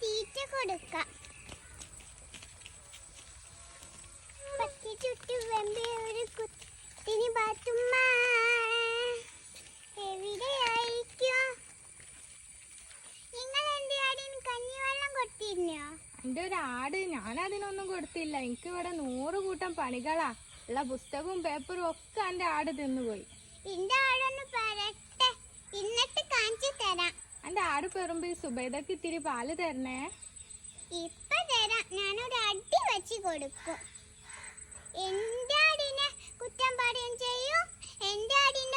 തീറ്റ കൊടുക്കാം. പത്തി ചുട്ടു വെമ്പി ഒരു കുത്തിനി പാത്തുമ്മ എവിടെയായിരിക്കും? നിങ്ങൾ എന്റെ ആടിന് കഞ്ഞിവെള്ളം കൊടുത്തിരുന്നോ? എൻ്റെ ഒരു ആട് ഞാനതിനൊന്നും കൊടുത്തില്ല. എനിക്ക് ഇവിടെ 100 കൂട്ടം പണികളാ. ഉള്ള പുസ്തകവും പേപ്പറും ഒക്കെ എൻ്റെ ആട് തിന്നുപോയി. എന്റെ ആടൊന്ന് പറട്ടെ, എന്നിട്ട് കാണിച്ചു തരാം. എൻ്റെ ആട് പെറുമ്പോ സുബൈദക്ക് ഇത്തിരി പാല് തരണേ. ഇപ്പൊ തരാം. ഞാനൊരു അടി വെച്ച് കൊടുക്കും. എന്റെ ആടിനെ കുറ്റം പറയുകയും ചെയ്യും, എന്റെ ആടിനെ